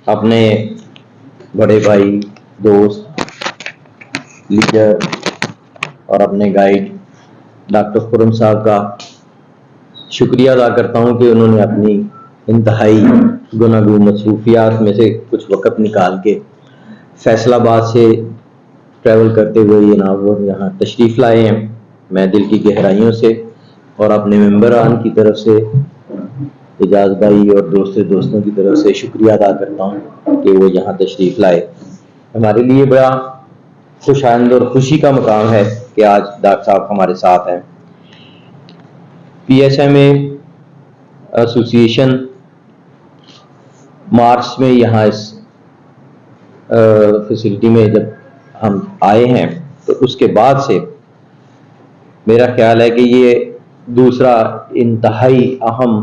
अपने बड़े भाई, दोस्त, लीडर और अपने गाइड डॉक्टर खुर्रम साहब का शुक्रिया अदा करता हूँ कि उन्होंने अपनी इंतहाई गुनागू मसरूफियात में से कुछ वक्त निकाल के फैसलाबाद से ट्रैवल करते हुए ये जनाब यहाँ तशरीफ़ लाए हैं। मैं दिल की गहराइयों से और अपने मेंबरान की तरफ से, एजाज भाई और दोस्तों की तरफ से शुक्रिया अदा करता हूँ कि वो यहाँ तशरीफ़ लाए। हमारे लिए बड़ा खुशाइंद और खुशी का मकाम है कि आज डॉक्टर साहब हमारे साथ हैं। PHMA एसोसिएशन मार्च में यहाँ इस फैसिलिटी में जब हम आए हैं तो उसके बाद से मेरा ख्याल है कि ये दूसरा इंतहाई अहम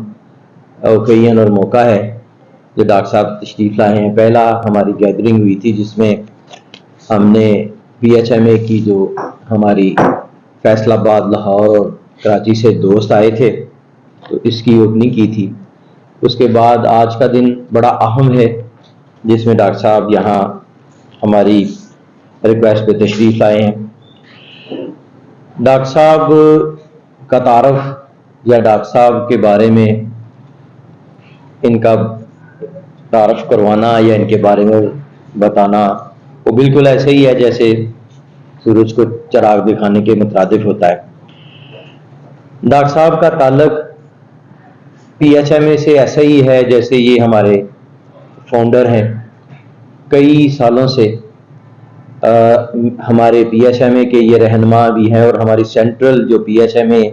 ओकेजन और मौका है जो डॉक्टर साहब तशरीफ़ लाए हैं। पहला हमारी गैदरिंग हुई थी जिसमें हमने PHMA की जो हमारी फैसलाबाद, लाहौर और कराची से दोस्त आए थे तो इसकी ओपनिंग की थी। उसके बाद आज का दिन बड़ा अहम है जिसमें डॉक्टर साहब यहाँ हमारी रिक्वेस्ट पे तशरीफ़ लाए हैं। डॉक्टर साहब का तारफ़ या डॉक्टर साहब के बारे में इनका तारफ़ करवाना या इनके बारे में बताना वो बिल्कुल ऐसे ही है जैसे सूरज को चिराग दिखाने के मुताबिक होता है। डॉक्टर साहब का ताल्लुक PHMA से ऐसा ही है जैसे ये हमारे फाउंडर हैं। कई सालों से हमारे PHMA के ये रहनुमा भी हैं और हमारी सेंट्रल जो PHMA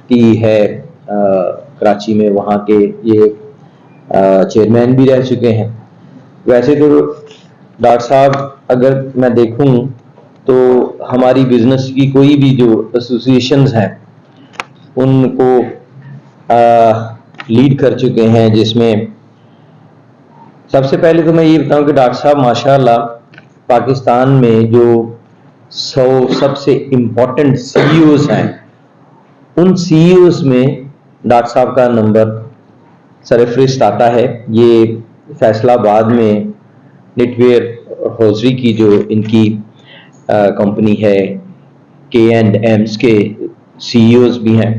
की है कराची में, वहाँ के ये चेयरमैन भी रह चुके हैं। वैसे तो डॉक्टर साहब अगर मैं देखूं तो हमारी बिजनेस की कोई भी जो एसोसिएशंस हैं उनको लीड कर चुके हैं, जिसमें सबसे पहले तो मैं ये बताऊं कि डॉक्टर साहब माशाल्लाह पाकिस्तान में जो 100 सबसे इम्पोर्टेंट CEOs हैं उन CEOs में डॉक्टर साहब का नंबर सरफहरिस्त आता है। ये फैसलाबाद में निटवेयर हौजरी की जो इनकी कंपनी है K&M's के CEOs भी हैं।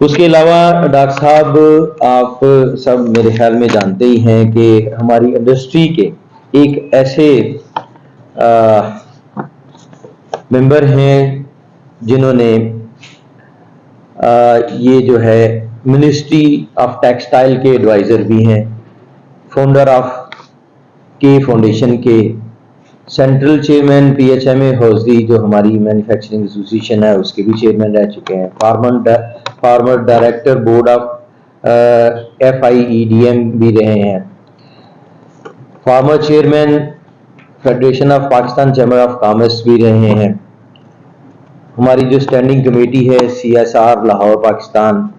उसके अलावा डॉक्टर साहब आप सब मेरे ख्याल में जानते ही हैं कि हमारी इंडस्ट्री के एक ऐसे मेंबर हैं जिन्होंने ये जो है मिनिस्ट्री ऑफ टेक्सटाइल के एडवाइज़र भी हैं, फाउंडर ऑफ के फाउंडेशन के, सेंट्रल चेयरमैन PHMA हौजरी जो हमारी मैन्युफैक्चरिंग एसोसिएशन है उसके भी चेयरमैन रह चुके हैं, farmer director board of FIEDM भी रहे हैं, farmer chairman federation of Pakistan chamber of commerce भी रहे हैं। हमारी जो स्टैंडिंग कमेटी है CSR लाहौर पाकिस्तान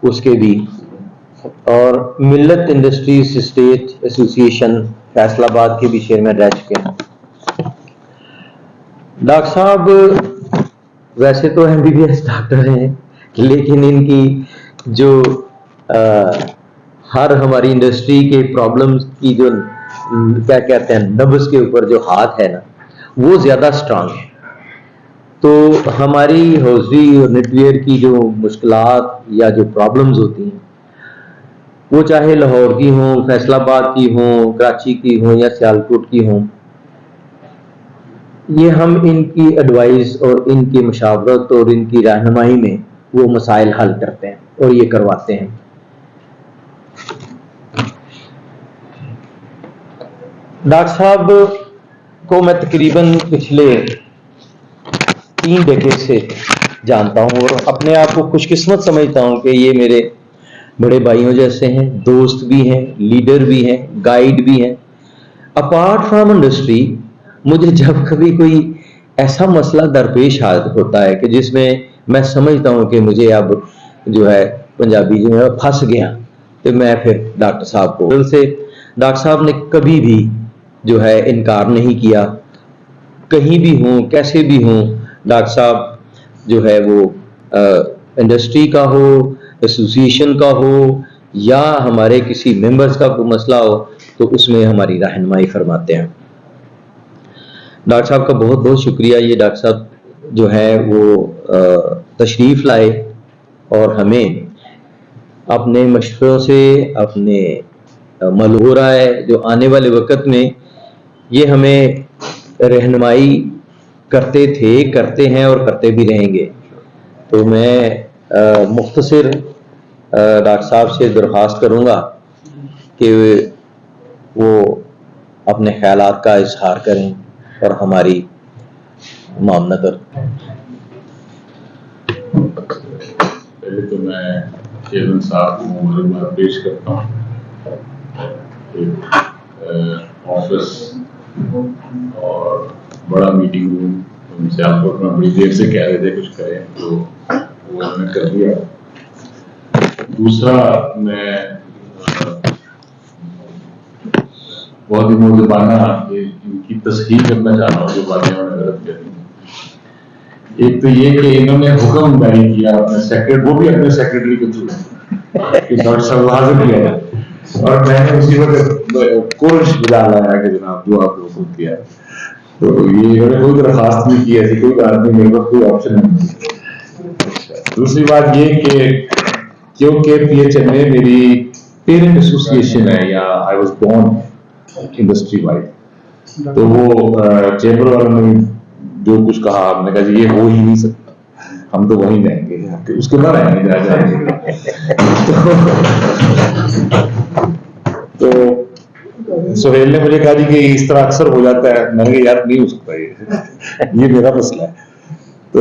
उसके भी, और मिल्लत इंडस्ट्रीज स्टेट एसोसिएशन फैसलाबाद के भी चेयरमैन रह चुके हैं। डॉक्टर साहब वैसे तो MBBS डॉक्टर हैं लेकिन इनकी जो हर हमारी इंडस्ट्री के प्रॉब्लम्स की जो क्या कहते हैं नब्ज के ऊपर जो हाथ है ना वो ज़्यादा स्ट्रांग है। तो हमारी हौजरी और निटवेयर की जो मुश्किलात या जो प्रॉब्लम्स होती हैं वो चाहे लाहौर की हों, फैसलाबाद की हों, कराची की हों या सियालकोट की हों, ये हम इनकी एडवाइस और इनकी मशावरत और इनकी रहनुमाई में वो मसाइल हल करते हैं और ये करवाते हैं। डॉक्टर साहब को मैं तकरीबन पिछले 3 डेकेड से जानता हूँ और अपने आप को खुशकिस्मत समझता हूँ कि ये मेरे बड़े भाइयों जैसे हैं, दोस्त भी हैं, लीडर भी हैं, गाइड भी हैं। अपार्ट फ्रॉम इंडस्ट्री मुझे जब कभी कोई ऐसा मसला दरपेश होता है कि जिसमें मैं समझता हूँ कि मुझे अब जो है पंजाबी जो है फंस गया, तो मैं फिर डॉक्टर साहब को से डॉक्टर साहब ने कभी भी जो है इनकार नहीं किया। कहीं भी हों, कैसे भी हों, डॉक्टर साहब जो है वो इंडस्ट्री का हो, एसोसिएशन का हो या हमारे किसी मेंबर्स का कोई मसला हो तो उसमें हमारी रहनुमाई फरमाते हैं। डॉक्टर साहब का बहुत बहुत शुक्रिया। ये डॉक्टर साहब जो है वो तशरीफ़ लाए और हमें अपने मशवरों से, अपने मलहूरा है जो आने वाले वक़्त में ये हमें रहनुमाई करते थे, करते हैं और करते भी रहेंगे। तो मैं मुख्तसर डॉक्टर साहब से दरख्वास्त करूँगा कि वो अपने ख्यालात का इजहार करें और हमारी मामनत करें। पहले तो मैं चेयरमैन साहब को मुबारकबाद पेश करता हूँ। ऑफिस और बड़ा मीटिंग रूम सियालकोट में बड़ी देर से कह रहे थे कुछ करें, तो वो हमने कर दिया। दूसरा, मैं बहुत ही मुद्दाबाना इनकी तस्हीह करना चाह रहा हूँ जो बातें उन्होंने गलत करी। एक तो ये कि इन्होंने हुक्म जारी किया अपने सेक्रेटरी, वो भी अपने सेक्रेटरी के थ्रू कि डॉक्टर साहब हाजिर किया है, और मैंने उसी वक्त कोशिश बुला लाया कि जनाब जो आप लोगों को किया, तो ये इन्होंने कोई दरखास्त नहीं की, ऐसी कोई बात नहीं, मेरे पास कोई ऑप्शन नहीं। दूसरी बात ये कि क्योंकि PHM में मेरी पेरेंट एसोसिएशन है, या I was born industry wide, तो वो चैम्बर वालों ने जो कुछ कहा, हमने कहा जी ये हो ही नहीं सकता, हम तो वहीं जाएंगे, उसके बाद आएंगे जा जाएंगे। तो सुहेल ने मुझे कहा जी कि इस तरह अक्सर हो जाता है। मैंने कहा यार नहीं हो सकता, ये मेरा मसला है, तो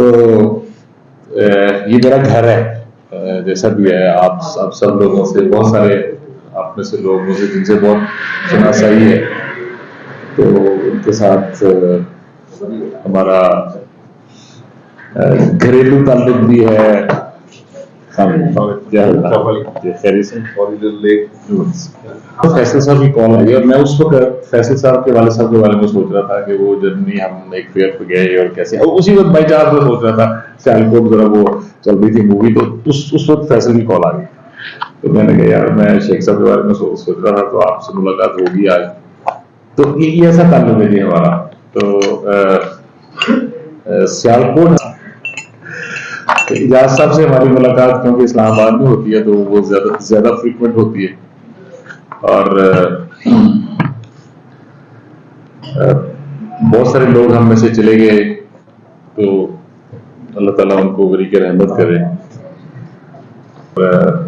ये मेरा घर है, जैसा भी है। आप सब लोगों से, बहुत सारे आप में से लोग मुझे जिनसे बहुत शनासाई है, तो उनके साथ हमारा घरेलू ताल्लुक भी है। फैसल साहब की कॉल आई और मैं उस वक्त फैसल साहब के वाले साहब के बारे में सोच रहा था कि वो जर्नी हम एक फेयर पे गए और कैसे, और उसी वक्त बाई चांस में सोच रहा था सियालकोट जरा वो चल रही थी मूवी, तो उस वक्त फैसल की कॉल आ गई। तो मैंने कहा यार मैं शेख साहब के बारे में सोच रहा था, तो आपसे मुलाकात होगी आज। तो ये ऐसा ताल्लुक है जी हमारा। तो सियालकोट इजाज साहब से हमारी मुलाकात क्योंकि इस्लामाबाद में होती है, तो वो ज्यादा फ्रीक्वेंट होती है, और बहुत सारे लोग हम में से चले गए, तो अल्लाह ताला उनको वरी के रहमत करे।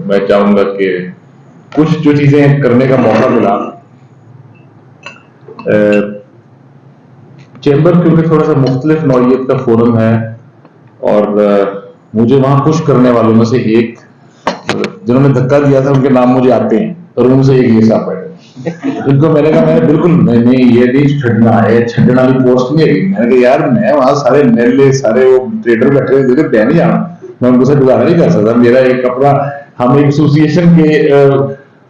मैं चाहूंगा कि कुछ जो चीजें करने का मौका मिला, चैम्बर क्योंकि थोड़ा सा मुख्तलिफ नौइयत का फोरम है, और मुझे वहां पुश करने वालों में से एक जिन्होंने धक्का दिया था उनके नाम मुझे आते हैं, और उनसे एक ये साहब है, उनको मैंने कहा मैंने बिल्कुल नहीं ये नहीं छड़ना है, छड़ने वाली पोस्ट नहीं है। मैंने कहा यार मैं वहां सारे मेले सारे वो ट्रेडर बैठे हुए थे, मैं नहीं जाना, मैं उनको से गुजारा नहीं कर सकता। मेरा एक अपना, हम एक एसोसिएशन के,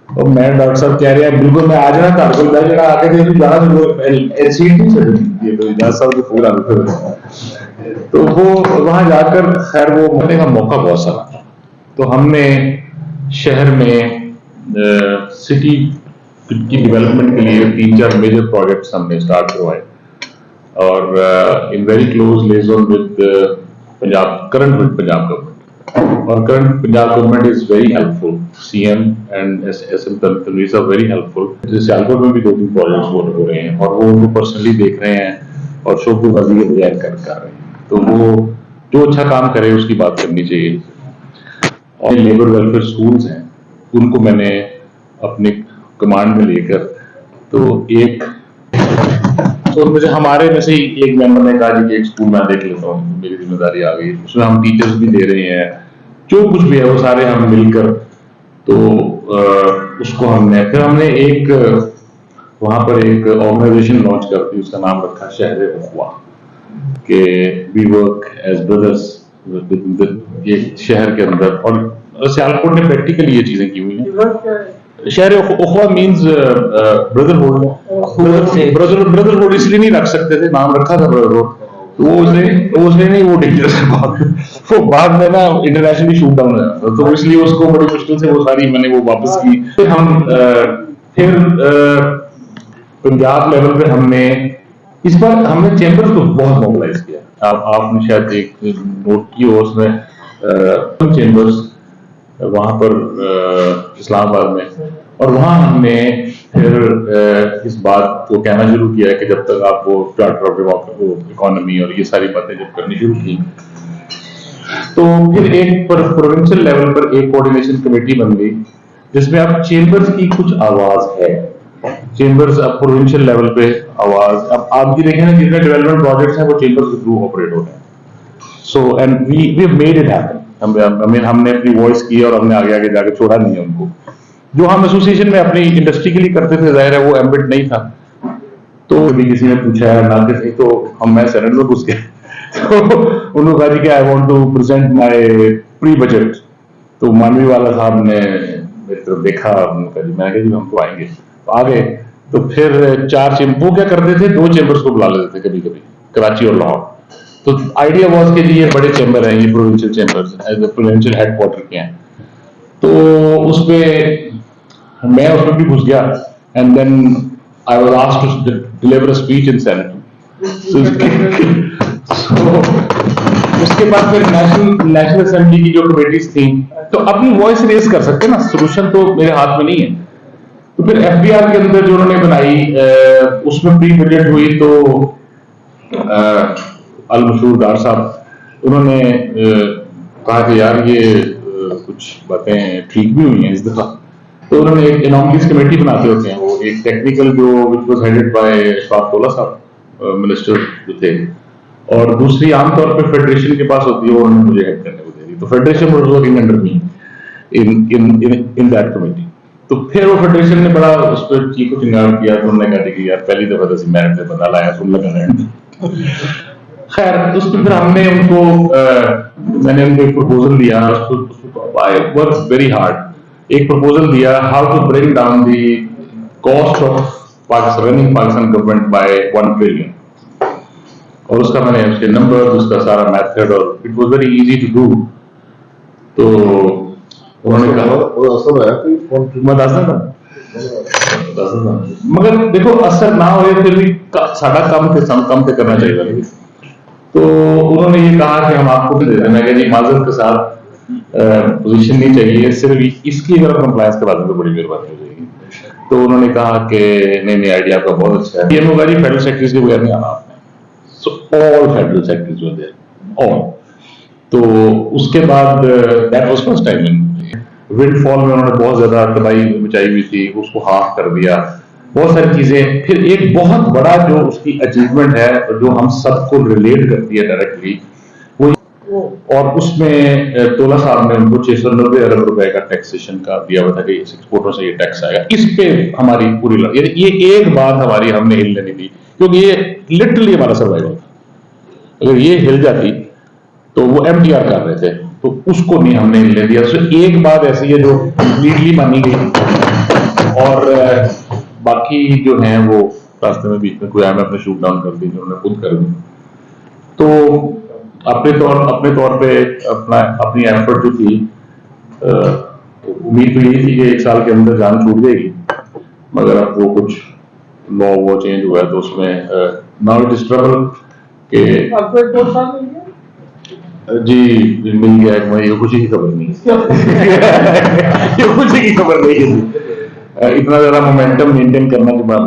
मैं डॉक्टर साहब कह रहे हैं बिल्कुल मैं आ जाना घर को बैठ जाना आके थे जाना सीट नहीं छड़ी, ये तो इजाज साहब के पूरा तो वो वहां जाकर खैर वो मिलने का मौका बहुत सारा। तो हमने शहर में सिटी की डेवलपमेंट के लिए 3-4 मेजर प्रोजेक्ट्स हमने स्टार्ट करवाए, और in very close liaison with Punjab, current with Punjab government, और current Punjab government is very helpful. CM and SM Tanveer sahab very helpful. Sialkot में भी 2-3 प्रोजेक्ट्स हो रहे हैं, और वो उनको पर्सनली देख रहे हैं और शोकबाजी के बजाय कर रहे हैं। तो वो जो अच्छा काम करे उसकी बात करनी चाहिए। और लेबर वेलफेयर स्कूल्स हैं, उनको मैंने अपने कमांड में लेकर, तो एक तो मुझे हमारे में से एक मेंबर ने कहा कि एक स्कूल मैं देख लेता हूँ, मेरी जिम्मेदारी आ गई। उसमें हम टीचर्स भी दे रहे हैं, जो कुछ भी है वो सारे हम मिलकर, तो उसको फिर हमने एक वहां पर एक ऑर्गेनाइजेशन लॉन्च कर दी, उसका नाम रखा शहर उखवा, के वी वर्क एज ब्रदर्स ये शहर के अंदर। और सियालकोट ने प्रैक्टिकली ये चीजें की हुई हैं। शहर उखवा मींस ब्रदरहुड। ब्रदरहुड इसलिए नहीं रख सकते थे, नाम रखा था ब्रदरहुड, तो वो उसने नहीं, वो डेंजरस है बहुत। वो बाद में ना इंटरनेशनली शूट डाउन हो जाता, तो इसलिए उसको बड़ी मुश्किल से वो सारी मैंने वो वापस की। फिर पंजाब लेवल पे हमने इस बार हमने चैम्बर्स को बहुत मोबिलाइज किया। आपने शायद एक नोट की हो उसमें चैम्बर्स वहां पर इस्लामाबाद में, और वहां हमने फिर इस बात को कहना शुरू किया कि जब तक आप वो चार्टर ऑफ इकोनॉमी और ये सारी बातें जब करनी शुरू की, तो फिर एक प्रोविंशियल लेवल पर एक कोऑर्डिनेशन कमेटी बन गई जिसमें अब चेंबर्स की कुछ आवाज है। चेंबर्स अब प्रोविंशियल लेवल पे आवाज, अब आप ये देखें ना जितने डेवलपमेंट प्रोजेक्ट्स हैं वो चेंबर्स के थ्रू ऑपरेट हो रहे हैं। So and we made it happen. हमने अपनी वॉइस की और हमने आगे आगे जाके छोड़ा नहीं है उनको। जो हम एसोसिएशन में अपनी इंडस्ट्री के लिए करते थे, जाहिर है वो एम्बिट नहीं था। तो कभी किसी ने पूछा है ना कि तो मैं सेनेट में घुस गया तो उन्होंने कहा जी कि I want to present my pre budget. तो मानवी वाला साहब ने मेरी तरफ देखा, मैंने कहा जी हम तो आएंगे, तो आ गए। तो फिर 4 चेंबर, वो क्या करते थे 2 चेंबर्स को बुला लेते थे कभी कभी, कराची और लाहौर। तो आइडिया वॉज के ये बड़े चैम्बर हैं, ये provincial chambers as provincial headquarter के हैं। तो उसमें मैं उसमें भी घुस गया and then I was asked to deliver a speech in senate. उसके बाद फिर नेशनल असेंबली की जो कमेटीज थी, तो अपनी वॉइस रेज कर सकते ना, सोल्यूशन तो मेरे हाथ में नहीं है। तो फिर एफबीआर के अंदर जो उन्होंने बनाई उसमें प्री बजट हुई, तो अल मशहूर डार साहब उन्होंने कहा कि यार ये कुछ बातें ठीक भी हुई हैं इस दफा। तो उन्होंने एक एनॉमलीज कमेटी बनाते होते हैं, वो एक टेक्निकल जो which was headed by Ashfaq तौला साहब मिनिस्टर जो थे, और दूसरी आमतौर पर फेडरेशन के पास होती है, वो उन्होंने मुझे हेड करने को दे दी। तो federation was working under me in that committee. तो फिर वो फेडरेशन ने बड़ा उस पर चीखो चिंगार किया, तो उन्होंने कहा कि यार पहली दफा तो मेरिट से पता लाया सुन लगा। खैर उस पर फिर हमने उनको मैंने उनको एक प्रपोजल दिया, उसको आई वर्क वेरी हार्ड। एक प्रपोजल दिया how to bring down the cost of running Pakistan government by 1 trillion, और उसका मैंने उसके नंबर, उसका सारा मेथड, और it was very easy to do. तो उन्होंने कहा मैं दस मगर देखो असर ना हो फिर भी साढ़ा कम पे करना चाहिए। तो उन्होंने ये कहा कि हम आपको भी दे दें। मैं जी माजरत के साथ पोजीशन नहीं चाहिए, सिर्फ इसकी अगर आप कंप्लायंस करा दें तो बड़ी मेहरबानी हो जाएगी। तो उन्होंने कहा कि नहीं आइडिया आपका बहुत अच्छा है, ये होगा जी फेडरल सेक्रेटरीज के बगैर नहीं आना आपने। So all federal secretaries were there all. तो उसके बाद that was first time in windfall में उन्होंने बहुत ज्यादा तबाही मचाई हुई थी, उसको हाफ कर दिया, बहुत सारी चीजें। फिर एक बहुत बड़ा जो उसकी अचीवमेंट है जो हम सबको रिलेट करती है डायरेक्टली, वो और उसमें तोला साहब ने उनको 690 अरब रुपए का टैक्सेशन का दिया हुआ था कि एक्सपोर्टर से ये टैक्स आएगा। इस पे हमारी पूरी ये एक बात हमारी हमने हिलने नहीं दी, क्योंकि ये लिटरली हमारा सर्वाइवल था। अगर ये हिल जाती तो वो एमटीआर कर रहे थे, तो उसको नहीं हमने हिलने दिया। तो एक बात ऐसी है जो कंप्लीटली मानी गई, और बाकी जो हैं वो रास्ते में बीच में कोई आया, मैं अपने शूट डाउन कर दी, उन्होंने खुद कर दी। तो अपने तौर पे अपनी एफर्ट जो थी, उम्मीद तो यही थी कि 1 साल के अंदर जान छूट जाएगी, मगर अब वो कुछ लॉ वो चेंज हुआ है, तो उसमें नाउ इट इज ट्रबल के आपको 2 साल मिल गया जी, मिल गया एक महीने। खुशी की खबर नहीं ये खुशी की खबर नहीं है, इतना ज्यादा मोमेंटम मेंटेन करना के बाद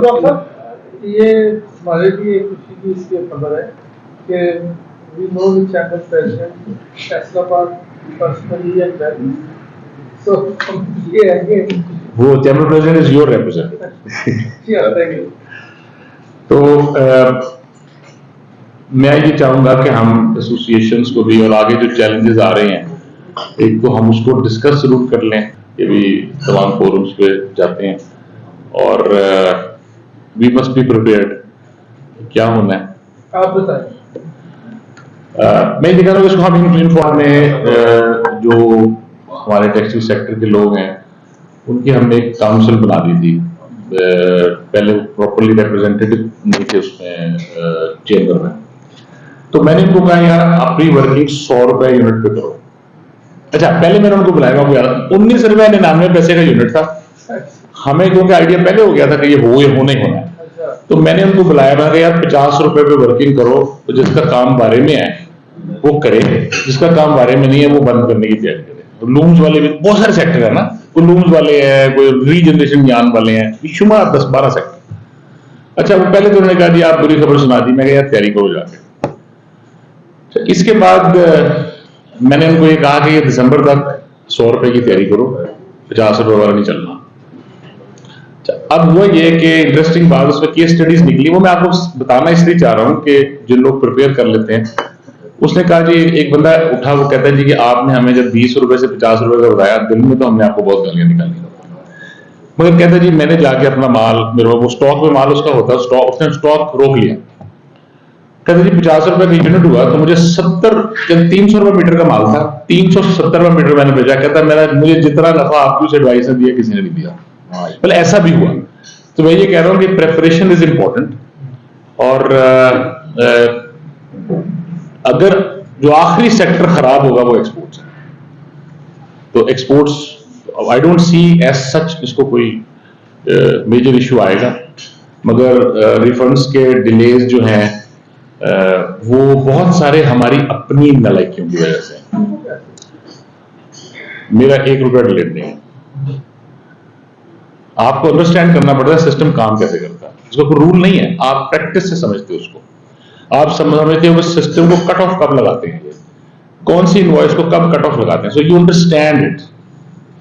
ये हमारे लिए खुशी की इसलिए खबर है कि we know the chapter president Faisalabad personally and well, so ये है वो chamber president is your representative. तो मैं ये चाहूंगा कि हम एसोसिएशंस को भी, और आगे जो चैलेंजेस आ रहे हैं, एक तो हम उसको डिस्कस जरूर कर लें, ये भी तमाम फोरम्स पे जाते हैं, और वी मस्ट बी प्रिपेयर्ड क्या होना है। आप बताएं। मैं ये कह रहा हूँ इसको हम इन्फॉर्म में जो हमारे टेक्सटाइल सेक्टर के लोग हैं उनकी हमने एक काउंसिल बना दी थी। पहले प्रॉपर्ली रिप्रेजेंटेटिव नहीं थे उसमें चेंबर में, तो मैंने उनको कहा यार अपनी वर्किंग 100 रुपए यूनिट पे करो। अच्छा, पहले मैंने उनको बुलाया, 19 रुपए 99 पैसे का यूनिट था। हमें क्योंकि आइडिया पहले हो गया था कि ये होना ही होना है, तो मैंने उनको बुलाया, मैंने कहा यार 50 रुपए पे वर्किंग करो, तो जिसका काम बारे में है वो करे, जिसका काम बारे में नहीं है वो बंद करने की तैयारी करे। लूम्स वाले भी बहुत सारे सेक्टर है ना, कोई लूम्स वाले हैं, कोई रीजनरेशन ज्ञान वाले हैं, शुमार 10-12 सेक्टर। अच्छा, वो पहले तो उन्होंने कहा जी आप बुरी खबर सुना दी। मैं कहा यार तैयारी करो जाके। अच्छा, इसके बाद मैंने उनको ये कहा कि ये दिसंबर तक 100 रुपए की तैयारी करो, 50 रुपए वाला नहीं चलना। अब वो ये कि इंटरेस्टिंग बात उसमें केस स्टडीज निकली, वो मैं आपको बताना इसलिए चाह रहा हूं कि जिन लोग प्रिपेयर कर लेते हैं। उसने कहा जी, एक बंदा उठा, वो कहता है जी कि आपने हमें जब 20 रुपए से 50 रुपए का बताया, दिल में तो हमने आपको बहुत गालियां निकाली, मगर कहता है जी मैंने जाके अपना माल, मेरे वो स्टॉक में माल उसका होता है, उसने स्टॉक रोक लिया। कहते जी 50 रुपए का यूनिट हुआ तो मुझे 300 रुपए मीटर का माल था, 370 रुपए मीटर मैंने भेजा। कहता मुझे जितना नफा आपकी उस एडवाइस ने दिया किसी ने नहीं दिया। मतलब ऐसा भी हुआ। तो मैं ये कह रहा हूं कि प्रेपरेशन इज इंपॉर्टेंट। और अगर जो आखिरी सेक्टर खराब होगा वो एक्सपोर्ट्स है, तो exports I don't see as such इसको कोई मेजर इशू आएगा, मगर रिफंड्स के डिलेज जो हैं वो बहुत सारे हमारी अपनी नालायकियों की वजह से। मेरा 1 रुपया डिलेड नहीं है। आपको अंडरस्टैंड करना पड़ता है सिस्टम काम कैसे करता है, उसका कोई रूल नहीं है, आप प्रैक्टिस से समझते हो उसको। आप समझते हो उस सिस्टम को कट ऑफ कब लगाते हैं, कौन सी इनवॉइस को कब कट ऑफ लगाते हैं। So you understand it,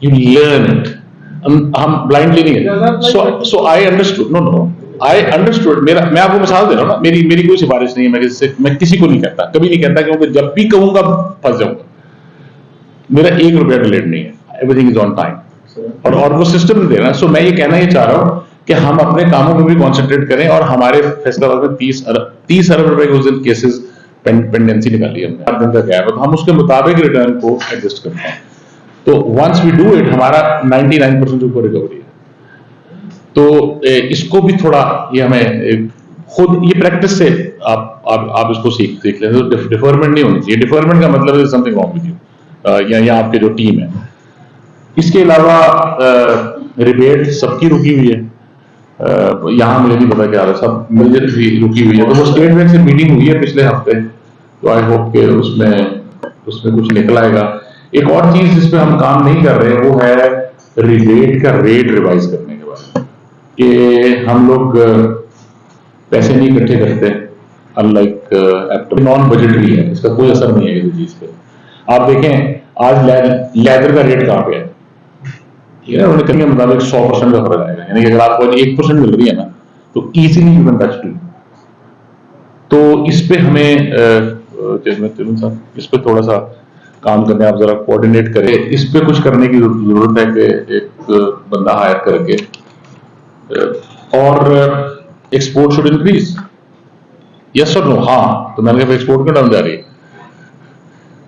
you learn it. हम ब्लाइंडली नहीं है। So I understood, no I understood. मैं आपको मिसाल दे रहा हूं ना, मेरी कोई सिफारिश नहीं है, मैं किसी को नहीं कहता, कभी नहीं कहता, क्योंकि जब भी कहूंगा फंस जाऊंगा। मेरा 1 रुपया डिलेड नहीं है, एवरीथिंग इज ऑन टाइम, और वो सिस्टम दे रहा है। सो मैं ये कहना ही चाह रहा हूं कि हम अपने कामों में भी कॉन्सेंट्रेट करें, और हमारे फैसलाबाद में 30 अरब रुपए के उस दिन केसेस पेंडेंसी निकाली हमने, 8 दिन का गैप है, तो हम उसके मुताबिक रिटर्न को एडजस्ट करते हैं। तो वंस वी डू इट, हमारा 99% ऊपर रिकवरी है। तो इसको भी थोड़ा ये हमें खुद ये प्रैक्टिस से आप इसको सीख लें। तो डिफरमेंट नहीं होनी चाहिए। डिफरमेंट का मतलब है समथिंग रॉन्ग विद यू, या आपके जो टीम है। इसके अलावा रिबेट सबकी रुकी हुई है, यहाँ मुझे नहीं पता क्या है, सब मिलकर रुकी हुई है। तो वो स्टेट बैंक से मीटिंग हुई है पिछले हफ्ते, तो आई होप के उसमें कुछ निकल आएगा। एक और चीज जिसपे हम काम नहीं कर रहे वो है रिबेट का रेट रिवाइज करने के बारे में, कि हम लोग पैसे नहीं इकट्ठे करते, अनलाइक नॉन बजटरी है, इसका कोई असर नहीं है किसी चीज पे। आप देखें आज लेदर का रेट कहाँ पे है, उन्हें कहीं मुताबिक 100% का फर्क आएगा। यानी कि अगर आपको 1% मिल रही है ना, तो easily you can touch two. तो इस पे हमें इस पे थोड़ा सा काम करने, आप जरा कोऑर्डिनेट करें। इस पे कुछ करने की जरूरत है कि एक बंदा हायर करके, और एक्सपोर्ट शुड इंक्रीज, यस और नो। हाँ, तो मैंने कहा एक्सपोर्ट क्यों डाउन जा रही है?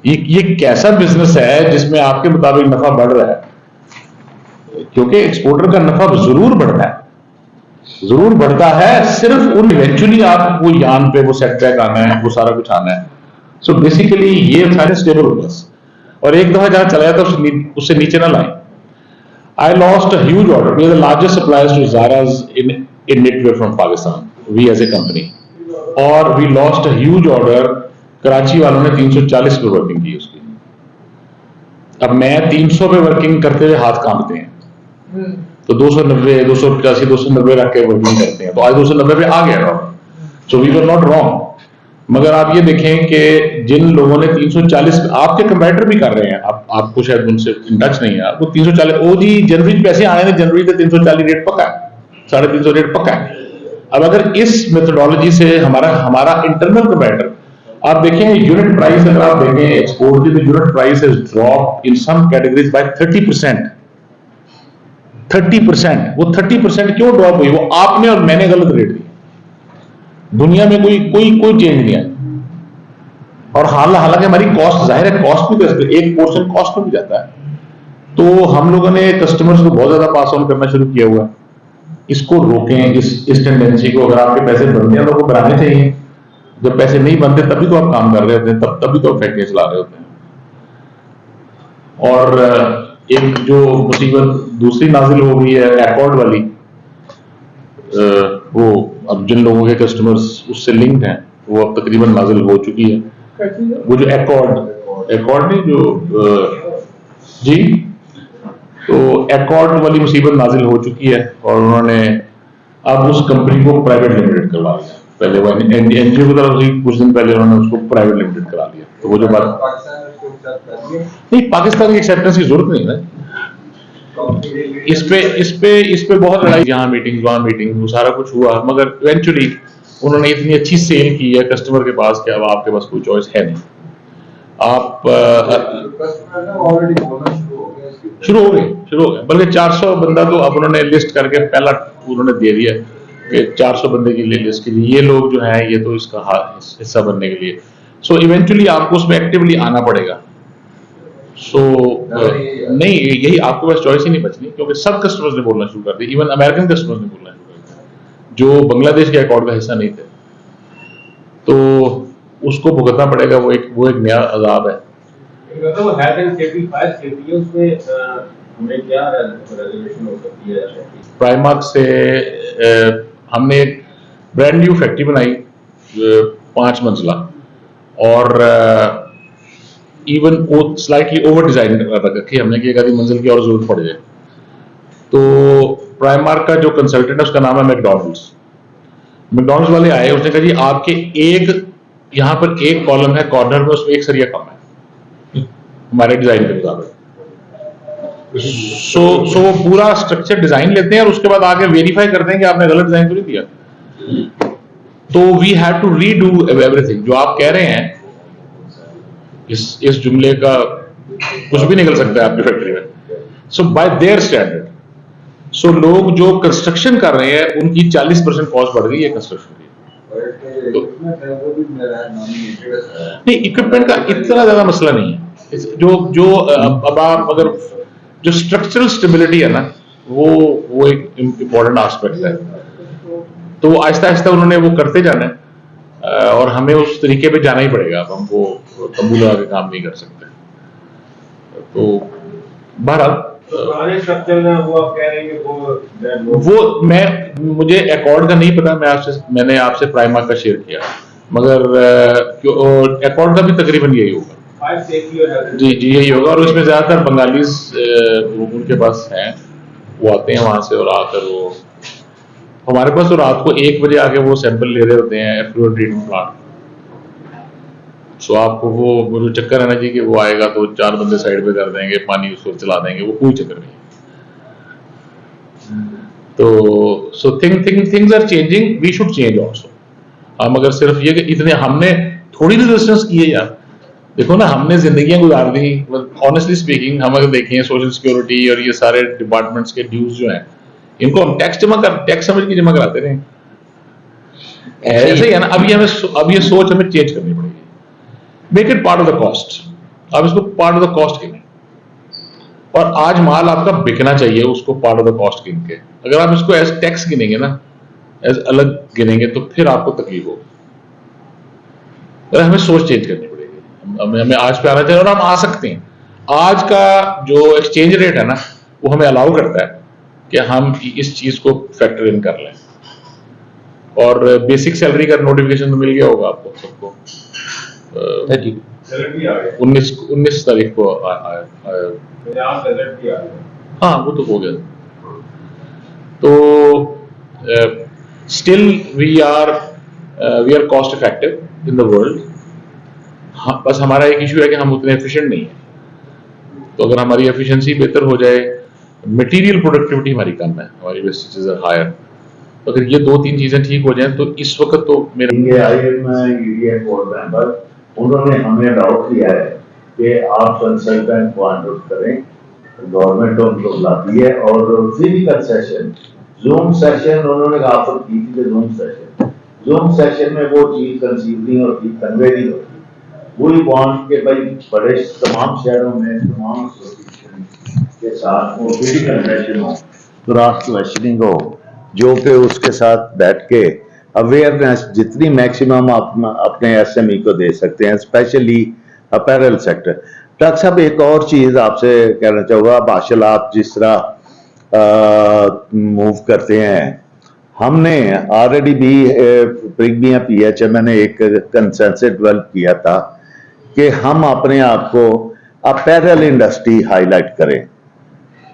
ये कैसा बिजनेस है जिसमें आपके मुताबिक नफा बढ़ रहा है? क्योंकि एक्सपोर्टर का नफा जरूर बढ़ता है, जरूर बढ़ता है, सिर्फ उन इवेंचुअली आप वो यान पे वो सेट बैक आना है, वो सारा कुछ आना है। सो बेसिकली ये सारे स्टेबल हो बस, और एक दफा जहां चला जाता है उससे नीचे ना लाए। I lost a huge order, we are the largest suppliers to Zara's in knitwear from Pakistan, we as a company, और we lost a huge order. Karachi वालों ने 340 पे वर्किंग की उसकी। अब मैं 300 पे वर्किंग करते हुए हाथ कांपते हैं, तो 290, 285, 290 रख के वर्किंग करते हैं, तो आज 290 पे आ गया। So we were not wrong. मगर आप ये देखें कि जिन लोगों ने 340, आपके कंपेटिटर भी कर रहे हैं, आपको शायद उनसे इन टच नहीं है, आपको 340, ओ जी जनवरी पैसे आए हैं, जनवरी से 340 रेट पक्का है, 350 रेट पक्का है। अब अगर इस मेथोडोलॉजी से हमारा इंटरनल कंपेटिटर, आप देखें यूनिट प्राइस, अगर आप देखें एक्सपोर्ट की, तो unit price has dropped in some categories by 30%। 30%, वो 30% क्यों ड्रॉप हुई? वो आपने और मैंने गलत रेट दी। दुनिया में कोई चेंज नहीं है। और हालांकि हमारी कॉस्ट, जाहिर है कॉस्ट भी तो एक पोर्शन कॉस्ट में भी जाता है। तो हम लोगों ने कस्टमर्स को बहुत ज्यादा पास ऑन करना शुरू किया हुआ है। इसको रोकें, इस टेंडेंसी को। अगर आपके पैसे बनते हैं तो वो बढ़ाने चाहिए, जब पैसे नहीं बनते तभी तो आप काम कर रहे होते हैं, तभी तो आप फैक्ट्री चला रहे होते हैं। और एक जो मुसीबत दूसरी नाजिल हो गई है एकॉर्ड वाली, वो अब जिन लोगों के कस्टमर्स उससे लिंक्ड हैं वो अब तकरीबन नाजिल हो चुकी है। वो जो एकॉर्ड नहीं जो जी, तो एकॉर्ड वाली मुसीबत नाजिल हो चुकी है और उन्होंने अब उस कंपनी को प्राइवेट लिमिटेड करवा दिया। पहले वो एनजीओ की तरफ से कुछ दिन पहले उन्होंने उसको प्राइवेट लिमिटेड करा दिया। तो वो जो बात नहीं, पाकिस्तान की एक्सेप्टेंस की जरूरत नहीं है। इस पे बहुत लड़ाई, यहाँ मीटिंग वहाँ मीटिंग, वो सारा कुछ हुआ, मगर इवेंचुअली उन्होंने इतनी अच्छी सेल की है कस्टमर के पास कि अब आपके पास कोई चॉइस है नहीं। आप शुरू हो गए, बल्कि 400 बंदा तो अब उन्होंने लिस्ट करके पहला उन्होंने दे दिया कि 400 बंदे की लिस्ट के लिए ये लोग जो हैं ये तो इसका हिस्सा बनने के लिए। सो इवेंचुअली आपको उसमें एक्टिवली आना पड़ेगा। सो नहीं, यही आपके पास चॉइस ही नहीं बचनी, क्योंकि सब कस्टमर्स ने बोलना शुरू कर दिया, इवन अमेरिकन कस्टमर्स ने बोलना शुरू कर दिया जो बांग्लादेश के अकाउंट का हिस्सा नहीं थे। तो उसको भुगतना पड़ेगा, वो एक नया अजाब है। प्राइमार्क से हमने एक ब्रांड न्यू फैक्ट्री बनाई 5 मंजिला और इवन वो स्लाइटली ओवर डिजाइन रखी हमने कि एक आधी मंजिल की और जरूरत पड़ जाए। तो प्राइमार्क का जो कंसल्टेंट है उसका नाम है मैकडॉनल्ड्स वाले आए, उसने कहा जी आपके एक यहाँ पर एक कॉलम है कॉर्नर में, उसमें एक सरिया कम है हमारे डिजाइन के मुताबिक। सो वो पूरा स्ट्रक्चर डिजाइन लेते हैं और उसके बाद आके वेरीफाई करते हैं कि आपने गलत डिजाइन तो नहीं दिया। तो we have to redo everything. जो आप कह रहे हैं इस जुमले का कुछ भी निकल सकता है आपकी फैक्ट्री में। सो बाय देयर स्टैंडर्ड, सो लोग जो कंस्ट्रक्शन कर रहे हैं उनकी 40% कॉस्ट बढ़ गई है कंस्ट्रक्शन की। तो नहीं, इक्विपमेंट का इतना ज्यादा मसला नहीं है। जो अब आप अगर जो स्ट्रक्चरल स्टेबिलिटी है ना, वो एक इम्पोर्टेंट एस्पेक्ट है। तो आहिस्ता आहिस्ता उन्होंने वो करते जाना है और हमें उस तरीके पे जाना ही पड़ेगा। अब हम वो तंबू लगा के काम नहीं कर सकते। तो बहरहाल स्ट्रक्चर में वो आप कह रहे हैं वो मुझे अकॉर्ड का नहीं पता, मैंने आपसे प्राइमार्क का शेयर किया, मगर अकॉर्ड का भी तकरीबन यही होगा। जी यही होगा। और उसमें ज्यादातर बंगालीज उनके पास हैं, वो आते हैं वहां से और आकर वो हमारे पास तो रात को 1 बजे आके वो सैंपल ले रहे होते हैं एफ्लुएंट ट्रीटमेंट प्लांट। सो आपको वो जो चक्कर है ना जी कि वो आएगा तो 4 बंदे साइड पे कर देंगे, पानी उसको चला देंगे, वो कोई चक्कर नहीं। तो so things are changing, we should change also. हम अगर सिर्फ ये कि इतने हमने थोड़ी रेजिस्टेंस की है यार, देखो ना हमने जिंदगियां गुजार दी। ऑनेस्टली स्पीकिंग, हम अगर देखें सोशल सिक्योरिटी और ये सारे डिपार्टमेंट्स के ड्यूज जो हैं, इनको हम टैक्स समझ के जमा कराते रहे। ऐसे ही है ना। अब ये सोच हमें चेंज करनी पड़ेगी। Make it part of the cost. अब इसको पार्ट ऑफ द कॉस्ट गिने, और आज माल आपका बिकना चाहिए उसको पार्ट ऑफ द कॉस्ट गिन के। अगर आप इसको एज टैक्स गिनेंगे ना, एज अलग गिनेंगे, तो फिर आपको तकलीफ होगी। हमें सोच चेंज करनी पड़ेगी। हमें आज पे आना चाहिए और हम आ सकते हैं। आज का जो एक्सचेंज रेट है ना, वो हमें अलाउ करता है कि हम इस चीज को फैक्टर इन कर लें। और बेसिक सैलरी का नोटिफिकेशन तो मिल गया होगा आपको सबको। 19 तारीख को आया। हाँ वो तो हो गया। तो still we are cost effective in the world. हाँ, बस हमारा एक इशू है कि हम उतने एफिशिएंट नहीं है। तो अगर हमारी एफिशिएंसी बेहतर हो जाए, मटेरियल प्रोडक्टिविटी हमारी कम है, हमारी वेस्टेजेस आर हायर, तो अगर ये 2-3 चीजें ठीक हो जाएं तो इस वक्त तो उन्होंने हमें डाउट किया है कि आप कंसल्टेंट को अनुरोध करें, गवर्नमेंट उनको बुलाती है और फिजिकल सेशन, जूम सेशन उन्होंने ऑफर की थी। जूम सेशन में वो चीज कंसीव नहीं होती, कन्वे नहीं होती। वही वांट के भाई बड़े तमाम शहरों में तमाम एसोसिएशन के साथ वो फिजिकल सेशन हो, क्रॉस क्वेश्चनिंग हो, जो कि उसके साथ बैठ के अवेयरनेस जितनी मैक्सिमम आप अपने एसएमई को दे सकते हैं, स्पेशली अपैरल सेक्टर। डॉक्टर साहब, एक और चीज आपसे कहना चाहूँगा, माशाल्लाह आप जिस तरह मूव करते हैं, हमने ऑलरेडी भी प्रिग्मिया पीएचएम ने एक कंसेंसस डेवलप किया था कि हम अपने आप को अपैरल इंडस्ट्री हाईलाइट करें।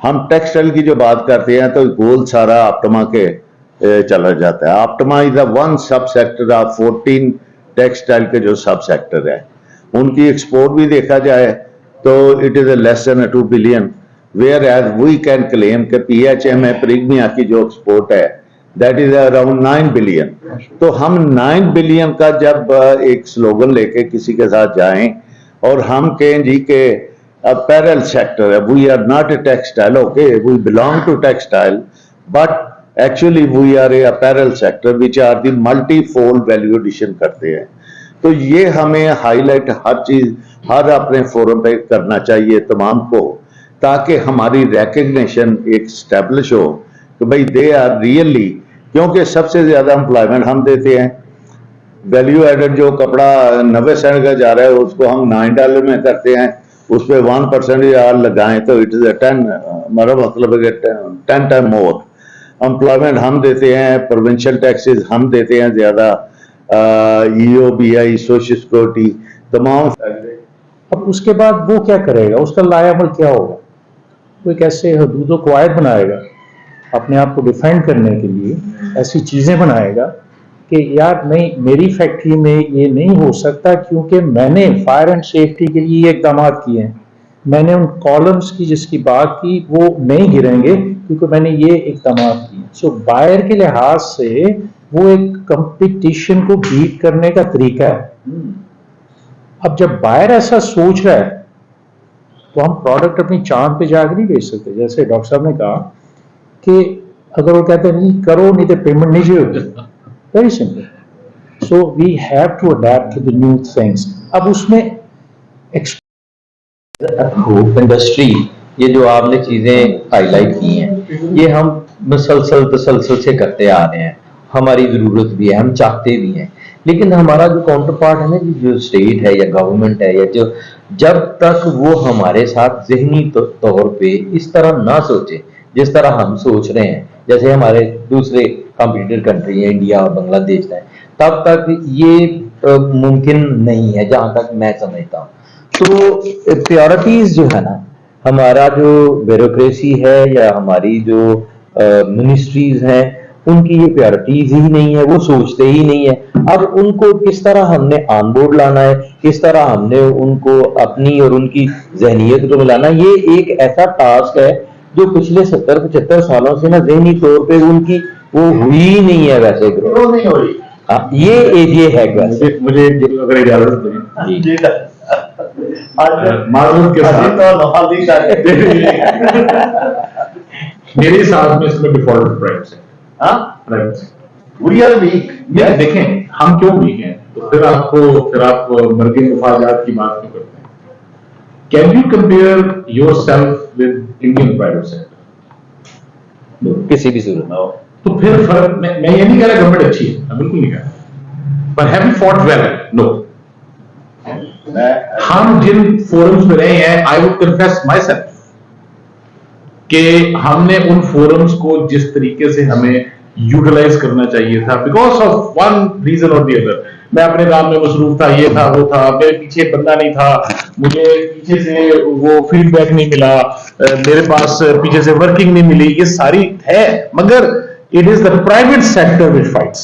हम टेक्सटाइल की जो बात करते हैं तो गोल सारा ऑप्टिमा के चला जाता है। ऑप्टिमा इज द वन सब सेक्टर ऑफ 14 टेक्सटाइल के जो सब सेक्टर है, उनकी एक्सपोर्ट भी देखा जाए तो it is less than 2 billion, whereas we can claim कि पीएचएम है प्रिग्मिया की जो एक्सपोर्ट है दैट इज अराउंड 9 बिलियन। तो हम 9 बिलियन का जब एक स्लोगन लेके किसी के साथ जाएं और हम कहें जी के apparel sector, we are not a textile, okay, we belong to textile, but actually we are a apparel sector which are the multi-fold value addition करते हैं। तो ये हमें हाईलाइट हर चीज हर अपने फोरम पे करना चाहिए तमाम को, ताकि हमारी रिकग्निशन एक स्टैब्लिश हो कि भाई दे आर रियली, क्योंकि सबसे ज्यादा एम्प्लॉयमेंट हम देते हैं। वैल्यू एडेड जो कपड़ा 90 सेंट का जा रहा है उसको हम $9 में करते हैं, उस पर 1% यार लगाएं तो इट इज 10, हमारा मतलब है 10 टाइम मोर एम्प्लॉयमेंट हम देते हैं, प्रोविंशियल टैक्सेस हम देते हैं ज्यादा, EOBI, सोशल सिक्योरिटी तमाम। अब उसके बाद वो क्या करेगा, उसका लायामल क्या होगा? वो एक ऐसे हदूदों को आयत बनाएगा अपने आप को डिफेंड करने के लिए, ऐसी चीजें बनाएगा कि यार नहीं, मेरी फैक्ट्री में ये नहीं हो सकता क्योंकि मैंने फायर एंड सेफ्टी के लिए ये इकदाम किए हैं, मैंने उन कॉलम्स की जिसकी बात की वो नहीं गिरेंगे क्योंकि मैंने ये इकदाम किए। सो बायर के लिहाज से वो एक कंपटीशन को बीट करने का तरीका है। अब जब बायर ऐसा सोच रहा है तो हम प्रोडक्ट अपनी चांद पे जाकर नहीं बेच सकते। जैसे डॉक्टर साहब ने कहा कि अगर वो कहते हैं नहीं करो नहीं तो पेमेंट नहीं होगी, very simple. So we have to adapt to the new things. अब उसमें इंडस्ट्री, ये जो आपने चीजें हाईलाइट की हैं, ये हम तसलसल से करते आ रहे हैं, हमारी जरूरत भी है, हम चाहते भी हैं, लेकिन हमारा जो काउंटर पार्ट है ना, जो स्टेट है या गवर्नमेंट है या जो, जब तक वो हमारे साथ जहनी तौर पे इस तरह ना सोचे जिस तरह हम सोच रहे हैं, जैसे हमारे दूसरे कंपटीटर कंट्री है इंडिया और बांग्लादेश है, तब तक ये मुमकिन नहीं है जहां तक मैं समझता हूँ। तो प्रायोरिटीज जो है ना, हमारा जो ब्यूरोक्रेसी है या हमारी जो मिनिस्ट्रीज हैं, उनकी ये प्रायोरिटीज ही नहीं है, वो सोचते ही नहीं है। अब उनको किस तरह हमने ऑन बोर्ड लाना है, किस तरह हमने उनको अपनी और उनकी जहनीत को मिलाना, ये एक ऐसा टास्क है जो पिछले 70-75 सालों से ना जहनी तौर पे उनकी वो हुई ही नहीं है। वैसे ग्रो नहीं हो रही। ये है मुझे अगर इजाजत दें जी माजूद के साथ मेरे हिसाब में इसमें डिफॉल्ट प्राइस है। Price we are weak. ये देखें हम क्यों वीक हैं, तो फिर आप मर्गी मुफाजात की बात क्यों करते हैं? Can you compare yourself with Indian private sector? किसी भी सूरत में। तो फिर फर्क, मैं ये नहीं कह रहा गवर्नमेंट अच्छी है, मैं बिल्कुल नहीं कह रहा, पर have you fought well? No. हम जिन फोरम्स में रहे हैं, I would confess myself कि हमने उन फोरम्स को जिस तरीके से हमें यूटिलाइज करना चाहिए था, बिकॉज ऑफ वन रीजन और दी अदर, मैं अपने काम में मसरूफ था, ये था वो था, मेरे पीछे बंदा नहीं था, मुझे पीछे से वो फीडबैक नहीं मिला, मेरे पास पीछे से वर्किंग नहीं मिली, ये सारी है, मगर it is the private sector which fights.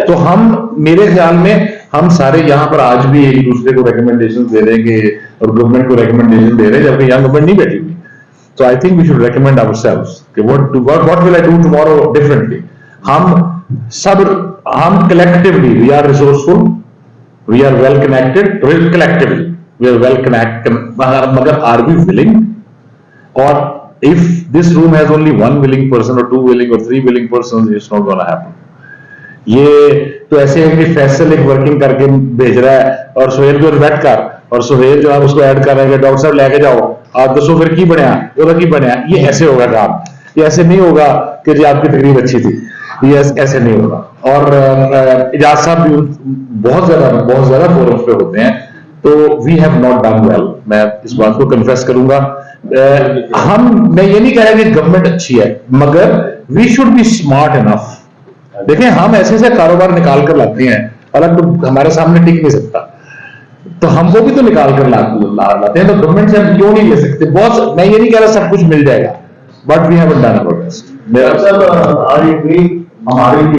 तो हम, मेरे ख्याल में हम सारे यहाँ पर आज भी एक दूसरे को रिकमेंडेशन दे देंगे और गवर्नमेंट को रिकमेंडेशन दे रहे हैं, जबकि यहाँ गवर्नमेंट नहीं बैठी हुई। So I think we should recommend ourselves कि what will I do tomorrow differently? हम collectively we are resourceful, we are well connected, collectively we are well connected, मगर are we willing? Or if this room has only one willing person or two willing or three willing persons, it's not gonna happen. ये तो ऐसे है कि फैसल एक working करके भेज रहा है और सोहेल को बैठ कर, और सोहेल जो है उसको ऐड कर रहे हैं, डॉक्टर साहब लेके जाओ, आप दसो फिर की बनया, की बनया, ये ऐसे होगा काम। ये ऐसे नहीं होगा कि जी आपकी तकरीब अच्छी थी, ये ऐसे नहीं होगा। और इजाज साहब भी बहुत ज्यादा फोरम्स पे होते हैं, तो we have not done well, मैं इस बात को कन्फेस करूंगा। मैं ये नहीं कह रहा कि गवर्नमेंट अच्छी है, मगर we should be smart enough. देखें, हम ऐसे कारोबार निकाल कर लाते हैं, हालांकि तो हमारे सामने टिक नहीं सकता, तो हमको भी तो निकाल कर लाते हैं, तो गवर्नमेंट से हम क्यों नहीं ले सकते? बहुत, मैं ये नहीं कह रहा सब कुछ मिल जाएगा, but we haven't done our best. Sir, हमारी